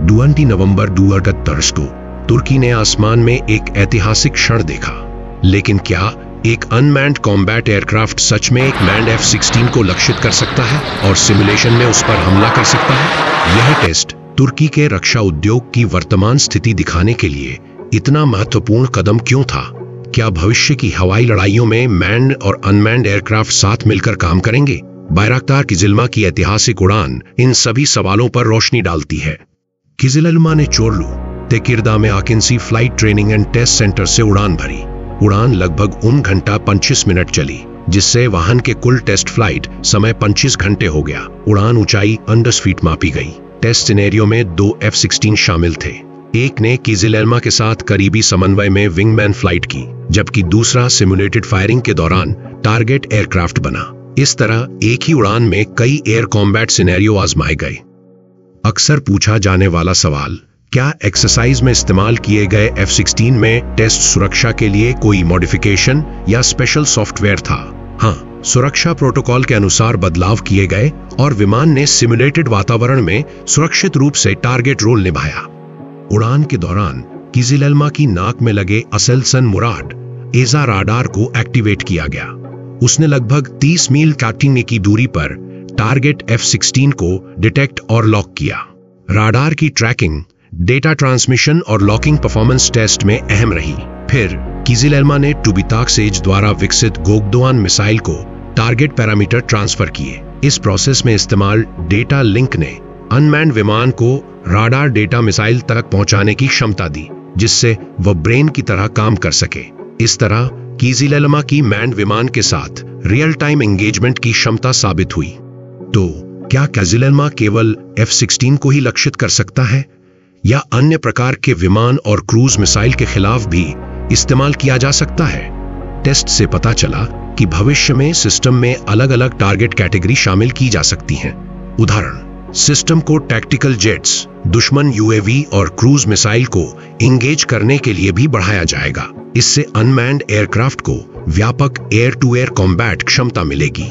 20 नवंबर 2018 को तुर्की ने आसमान में एक ऐतिहासिक क्षण देखा। लेकिन क्या एक अनमैन्ड कॉम्बैट एयरक्राफ्ट सच में एक मैन्ड F-16 को लक्षित कर सकता है और सिमुलेशन में उस पर हमला कर सकता है? यह टेस्ट तुर्की के रक्षा उद्योग की वर्तमान स्थिति दिखाने के लिए इतना महत्वपूर्ण कदम क्यों था? क्या भविष्य की हवाई लड़ाइयों में मैन्ड और अनमैन्ड एयरक्राफ्ट साथ मिलकर काम करेंगे? बायराक्तार किजिलमा की ऐतिहासिक उड़ान इन सभी सवालों पर रोशनी डालती है। किजिलमा ने चोरलू तेकिरदा में Akinci flight training and test center से उड़ान भरी। उड़ान लगभग 1 घंटा 25 मिनट चली, जिससे वाहन के कुल टेस्ट फ्लाइट समय 25 घंटे हो गया। उड़ान ऊंचाई 10 फीट मापी गई। टेस्ट सिनेरियो में 2 F-16 शामिल थे। एक ने किजिलमा के साथ करीबी समन्वय में विंगमैन फ्लाइट की, जबकि दूसरा सिमुलेटेड फायरिंग के दौरान टारगेट एयरक्राफ्ट बना। इस तरह एक ही उड़ान में कई एयर कॉम्बैट सिनेरियो आजमाए गए। अक्सर पूछा जाने वाला सवाल, क्या एक्सरसाइज में इस्तेमाल किए गए F-16 में टेस्ट सुरक्षा के लिए कोई मॉडिफिकेशन या स्पेशल सॉफ्टवेयर था? हाँ, सुरक्षा प्रोटोकॉल के अनुसार बदलाव किए गए और विमान ने सिमुलेटेड वातावरण में सुरक्षित रूप से टारगेट रोल निभाया। उड़ान के दौरान किजिलमा की नाक में लगे असेलसन मुराद एजा राडार को एक्टिवेट किया गया। उसने लगभग 30 मील काटिंग की दूरी पर टारगेट F-16 को डिटेक्ट और लॉक किया। राडार की ट्रैकिंग, डेटा ट्रांसमिशन और लॉकिंग परफॉर्मेंस टेस्ट में अहम रही। फिर किजिलमा ने टुबिताक सेज द्वारा विकसित गोगदोआन मिसाइल को टारगेट पैरामीटर ट्रांसफर किए। इस प्रोसेस में इस्तेमाल डेटा लिंक ने अनमैन्ड विमान को राडार डेटा मिसाइल तक पहुंचाने की क्षमता दी, जिससे वह ब्रेन की तरह काम कर सके। इस तरह किजिलमा की मैन्ड विमान के साथ रियल टाइम एंगेजमेंट की क्षमता साबित हुई। तो क्या किजिलमा केवल F-16 को ही लक्षित कर सकता है, या अन्य प्रकार के विमान और क्रूज मिसाइल के खिलाफ भी इस्तेमाल किया जा सकता है? टेस्ट से पता चला कि भविष्य में सिस्टम में अलग अलग टारगेट कैटेगरी शामिल की जा सकती हैं। उदाहरण, सिस्टम को टैक्टिकल जेट्स, दुश्मन UAV और क्रूज मिसाइल को इंगेज करने के लिए भी बढ़ाया जाएगा। इससे अनमैन्ड एयरक्राफ्ट को व्यापक एयर टू एयर कॉम्बैट क्षमता मिलेगी।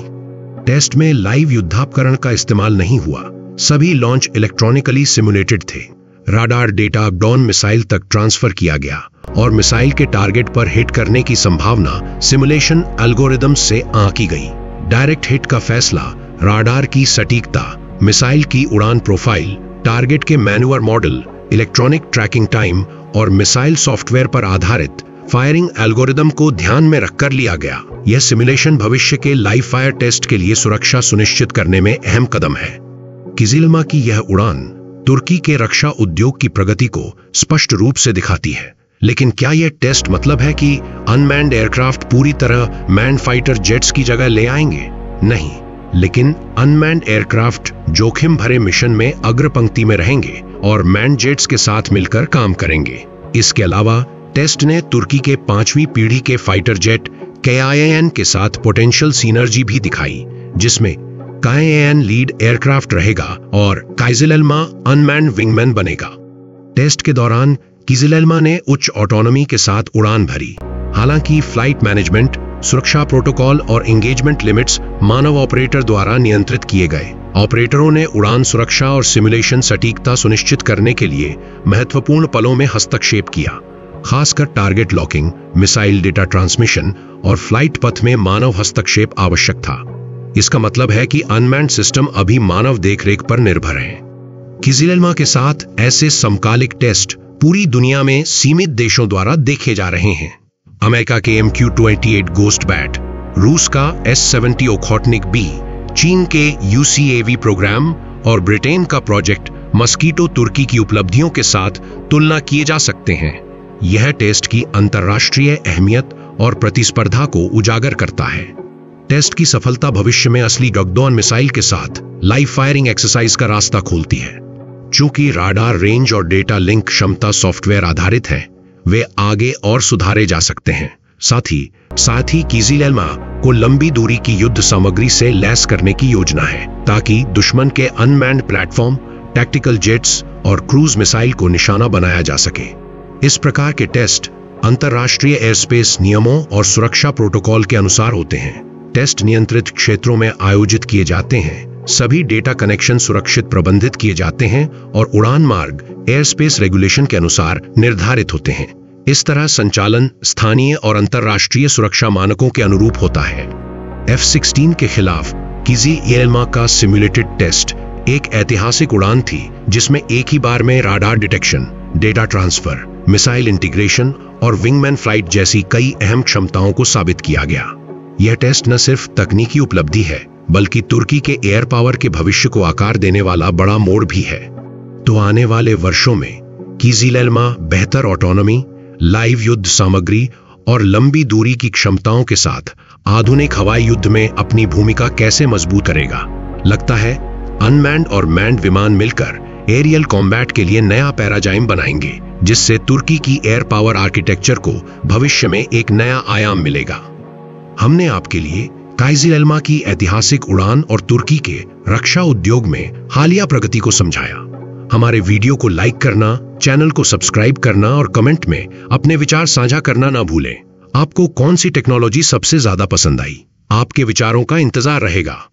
टेस्ट में लाइव युद्धापकरण का इस्तेमाल नहीं हुआ। सभी लॉन्च इलेक्ट्रॉनिकली सिमुलेटेड थे। राडार डेटा डॉन मिसाइल तक ट्रांसफर किया गया और मिसाइल के टारगेट पर हिट करने की संभावना सिमुलेशन एल्गोरिदम से आंकी गई। डायरेक्ट हिट का फैसला राडार की सटीकता, मिसाइल की उड़ान प्रोफाइल, टारगेट के manoeuvre model, electronic tracking time और मिसाइल सॉफ्टवेयर पर आधारित फायरिंग एल्गोरिदम को ध्यान में रखकर लिया गया। यह सिमुलेशन भविष्य के लाइव फायर टेस्ट के लिए सुरक्षा सुनिश्चित करने में अहम कदम है। किजिलमा की यह उड़ान तुर्की के रक्षा उद्योग की प्रगति को स्पष्ट रूप से दिखाती है। लेकिन क्या यह टेस्ट मतलब है कि अनमैन्ड एयरक्राफ्ट पूरी तरह मैन्ड फाइटर जेट्स की जगह ले आएंगे? नहीं, लेकिन अनमैन्ड एयरक्राफ्ट जोखिम भरे मिशन में अग्र पंक्ति में रहेंगे और मैन्ड जेट्स के साथ मिलकर काम करेंगे। इसके अलावा टेस्ट ने तुर्की के 5वीं पीढ़ी के फाइटर जेट KIAN के साथ पोटेंशियल सिनर्जी भी दिखाई, जिसमें KIAN लीड एयरक्राफ्ट रहेगा और किजिलमा अनमैन्ड विंगमैन बनेगा। टेस्ट के दौरान किजिलमा ने उच्च ऑटोनॉमी के साथ उड़ान भरी। हालांकि फ्लाइट मैनेजमेंट, सुरक्षा प्रोटोकॉल और एंगेजमेंट लिमिट्स मानव ऑपरेटर द्वारा नियंत्रित किए गए। ऑपरेटरों ने उड़ान सुरक्षा और सिमुलेशन सटीकता सुनिश्चित करने के लिए महत्वपूर्ण पलों में हस्तक्षेप किया, खासकर target locking, missile data transmission और फ्लाइट पथ में मानव हस्तक्षेप आवश्यक था। इसका मतलब है कि अनमैन्ड सिस्टम अभी मानव देखरेख पर निर्भर हैं। किजिलमा के साथ ऐसे समकालिक टेस्ट पूरी दुनिया में सीमित देशों द्वारा देखे जा रहे हैं। अमेरिका के MQ-28 गोस्ट बैट, रूस का S-70 ओखोटनिक B, चीन के UCAV प्रोग्राम और ब्रिटेन का प्रोजेक्ट मस्कीटो तुर्की की उपलब्धियों के साथ तुलना किए जा सकते हैं। यह टेस्ट की अंतर्राष्ट्रीय अहमियत और प्रतिस्पर्धा को उजागर करता है। टेस्ट की सफलता भविष्य में असली गोगदोआन मिसाइल के साथ लाइव फायरिंग एक्सरसाइज का रास्ता खोलती है। चूंकि राडार रेंज और डेटा लिंक क्षमता सॉफ्टवेयर आधारित है, वे आगे और सुधारे जा सकते हैं। साथ ही किजिलमा को लंबी दूरी की युद्ध सामग्री से लैस करने की योजना है, ताकि दुश्मन के अनमैन्ड प्लेटफॉर्म, टैक्टिकल जेट्स और क्रूज मिसाइल को निशाना बनाया जा सके। इस प्रकार के टेस्ट अंतर्राष्ट्रीय एयरस्पेस नियमों और सुरक्षा प्रोटोकॉल के अनुसार होते हैं। टेस्ट नियंत्रित क्षेत्रों में आयोजित किए जाते हैं, सभी डेटा कनेक्शन सुरक्षित प्रबंधित किए जाते हैं और उड़ान मार्ग एयर स्पेस रेगुलेशन के अनुसार निर्धारित होते हैं। इस तरह संचालन स्थानीय और अंतर्राष्ट्रीय सुरक्षा मानकों के अनुरूप होता है। F-16 के खिलाफ कीजी-एल्मा का सिमुलेटेड टेस्ट एक ऐतिहासिक उड़ान थी जिसमें एक ही बार में radar detection, data transfer, missile integration और विंगमैन फ्लाइट जैसी कई अहम क्षमताओं को साबित किया गया। यह टेस्ट न सिर्फ तकनीकी उपलब्धि है बल्कि तुर्की के एयर पावर के भविष्य को आकार देने वाला बड़ा मोड़ भी है। तो आने वाले वर्षों में कीजी-एल्मा बेहतर ऑटोनॉमी, लाइव युद्ध सामग्री और लंबी दूरी की क्षमताओं के साथ आधुनिक हवाई युद्ध में अपनी भूमिका कैसे मजबूत करेगा। लगता है अनमैन्ड और मैन्ड विमान मिलकर एरियल कॉम्बैट के लिए नया पैराडाइम बनाएंगे, जिससे तुर्की की एयर पावर आर्किटेक्चर को भविष्य में एक नया आयाम मिलेगा। हमने आपके लिए कीजी-एल्मा की ऐतिहासिक उड़ान और तुर्की के रक्षा उद्योग में हालिया प्रगति को समझाया। हमारे वीडियो को लाइक करना, चैनल को सब्सक्राइब करना और कमेंट में अपने विचार साझा करना ना भूलें। आपको कौन सी टेक्नोलॉजी सबसे ज्यादा पसंद आई? आपके विचारों का इंतजार रहेगा।